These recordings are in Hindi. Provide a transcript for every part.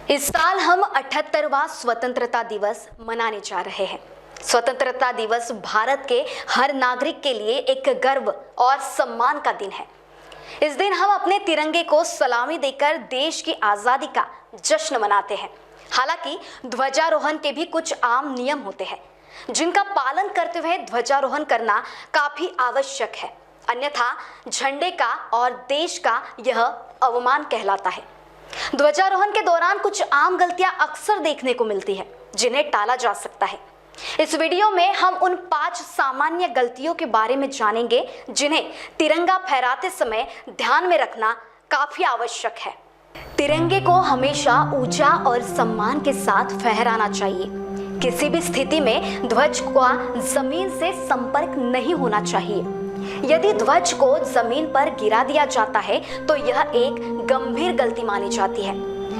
इस साल हम 78वां स्वतंत्रता दिवस मनाने जा रहे हैं। स्वतंत्रता दिवस भारत के हर नागरिक के लिए एक गर्व और सम्मान का दिन है। इस दिन हम अपने तिरंगे को सलामी देकर देश की आजादी का जश्न मनाते हैं। हालांकि ध्वजारोहण के भी कुछ आम नियम होते हैं जिनका पालन करते हुए ध्वजारोहण करना काफी आवश्यक है, अन्यथा झंडे का और देश का यह अवमान कहलाता है। ध्वजारोहण के दौरान कुछ आम गलतियां अक्सर देखने को मिलती है जिन्हें टाला जा सकता है। इस वीडियो में हम उन 5 सामान्य गलतियों के बारे में जानेंगे जिन्हें तिरंगा फहराते समय ध्यान में रखना काफी आवश्यक है। तिरंगे को हमेशा ऊंचा और सम्मान के साथ फहराना चाहिए। किसी भी स्थिति में ध्वज का जमीन से संपर्क नहीं होना चाहिए। यदि ध्वज को जमीन पर गिरा दिया जाता है तो यह एक गंभीर गलती मानी जाती है।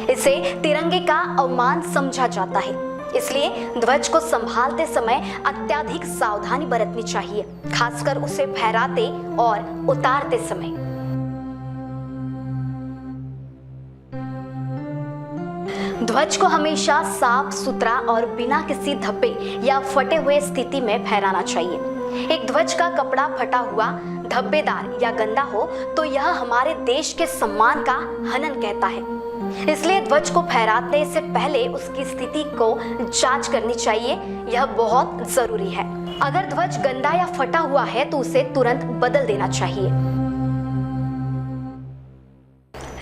इसे तिरंगे का अवमान समझा जाता है। इसलिए ध्वज को संभालते समय अत्यधिक सावधानी बरतनी चाहिए, खासकर उसे फहराते और उतारते समय। ध्वज को हमेशा साफ सुथरा और बिना किसी धब्बे या फटे हुए स्थिति में फहराना चाहिए। एक ध्वज का कपड़ा फटा हुआ, धब्बेदार या गंदा हो तो यह हमारे देश के सम्मान का हनन कहता है। इसलिए ध्वज को फहराने से पहले उसकी स्थिति को जांच करनी चाहिए, यह बहुत जरूरी है। अगर ध्वज गंदा या फटा हुआ है तो उसे तुरंत बदल देना चाहिए।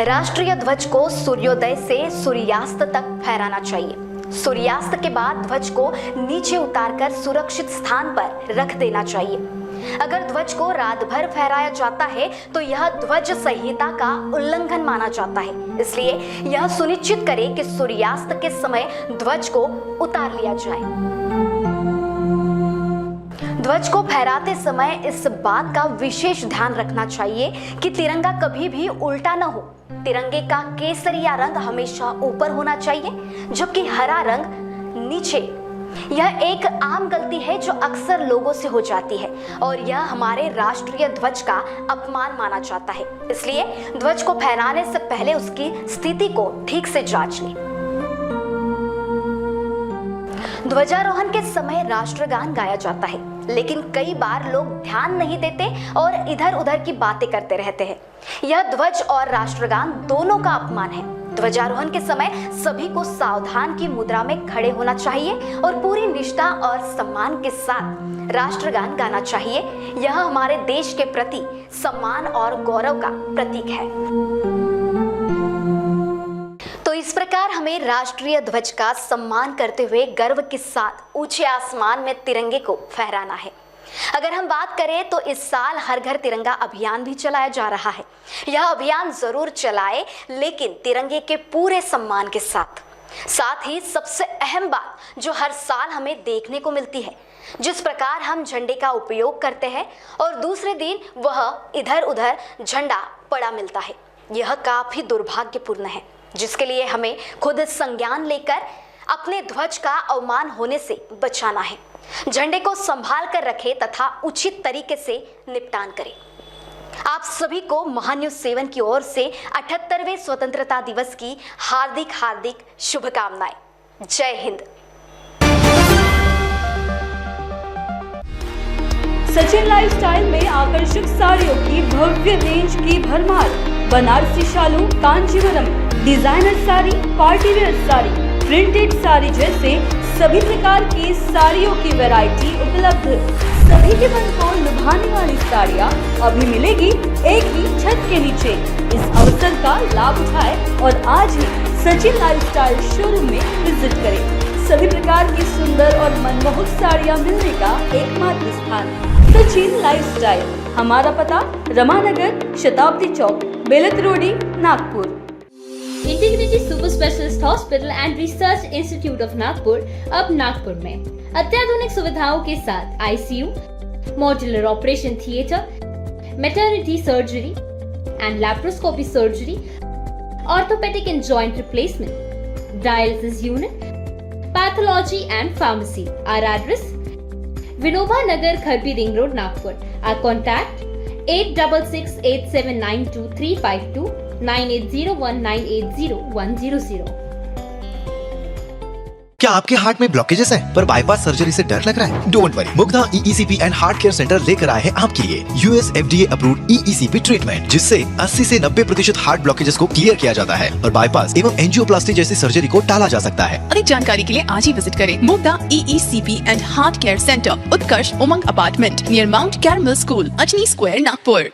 राष्ट्रीय ध्वज को सूर्योदय से सूर्यास्त तक फहराना चाहिए। सूर्यास्त के बाद ध्वज को नीचे उतारकर सुरक्षित स्थान पर रख देना चाहिए। अगर ध्वज को रात भर फहराया जाता है तो यह ध्वज संहिता का उल्लंघन माना जाता है। इसलिए यह सुनिश्चित करें कि सूर्यास्त के समय ध्वज को उतार लिया जाए। ध्वज को फहराते समय इस बात का विशेष ध्यान रखना चाहिए कि तिरंगा कभी भी उल्टा न हो। तिरंगे का केसरिया रंग हमेशा ऊपर होना चाहिए जबकि हरा रंग नीचे। यह एक आम गलती है जो अक्सर लोगों से हो जाती है और यह हमारे राष्ट्रीय ध्वज का अपमान माना जाता है। इसलिए ध्वज को फहराने से पहले उसकी स्थिति को ठीक से जांच लें। ध्वजारोहण के समय राष्ट्रगान गाया जाता है, लेकिन कई बार लोग ध्यान नहीं देते और इधर उधर की बातें करते रहते हैं। यह ध्वज और राष्ट्रगान दोनों का अपमान है। ध्वजारोहण के समय सभी को सावधान की मुद्रा में खड़े होना चाहिए और पूरी निष्ठा और सम्मान के साथ राष्ट्रगान गाना चाहिए। यह हमारे देश के प्रति सम्मान और गौरव का प्रतीक है। तो इस प्रकार हमें राष्ट्रीय ध्वज का सम्मान करते हुए गर्व के साथ ऊंचे आसमान में तिरंगे को फहराना है। अगर हम बात करें तो इस साल हर घर तिरंगा अभियान भी चलाया जा रहा है। यह अभियान जरूर चलाए, लेकिन तिरंगे के पूरे सम्मान के साथ। साथ ही सबसे अहम बात जो हर साल हमें देखने को मिलती है, जिस प्रकार हम झंडे का उपयोग करते हैं और दूसरे दिन वह इधर उधर झंडा पड़ा मिलता है, यह काफी दुर्भाग्यपूर्ण है, जिसके लिए हमें खुद संज्ञान लेकर अपने ध्वज का अवमान होने से बचाना है। झंडे को संभाल कर रखें तथा उचित तरीके से निपटान करें। आप सभी को महान्यूज 7 की ओर से 78वें स्वतंत्रता दिवस की हार्दिक हार्दिक शुभकामनाएं। जय हिंद। सचिन लाइफस्टाइल में आकर्षक साड़ियों की भव्य रेंज की भरमार। बनारसी शालू, Kanjeevaram, designer sari, party wear sari, printed sari जैसे सभी प्रकार की साड़ियों की वैरायटी उपलब्ध। सभी के मन को लुभाने वाली साड़ियाँ अभी मिलेगी एक ही छत के नीचे। इस अवसर का लाभ उठाएं और आज ही सचिन लाइफस्टाइल शोरूम में विजिट करें। सभी प्रकार की सुंदर और मनमोहक साड़ियाँ मिलने का एकमात्र स्थान सचिन लाइफस्टाइल। हमारा पता Ramanagar, Shatabdi Chowk, Beltarodi, Nagpur. Integrity super specialist hospital and research institute of Nagpur अब नागपुर में अत्याधुनिक सुविधाओं के साथ ICU, modular operation theatre, maternity surgery and laparoscopy surgery, orthopaedic and joint replacement, dialysis unit, pathology and pharmacy. Our address: Vinoba Nagar, Kharbi Ring Road, Nagpur. Our contact: 8668792352, 9801980100. क्या आपके हार्ट में ब्लॉकेजेस हैं पर बाईपास सर्जरी से डर लग रहा है? Don't worry, Mugdha EECP and heart care centre लेकर आए हैं आपके लिए US FDA approved EECP treatment, जिससे 80 से 90% हार्ट ब्लॉकेजेस को क्लियर किया जाता है और बाईपास एवं एंजियोप्लास्टी जैसी सर्जरी को टाला जा सकता है। अधिक जानकारी के लिए आज ही विजिट करें Mugdha EECP and heart care centre, Utkarsh Umang apartment near mount caramel school, Ajni square, Nagpur.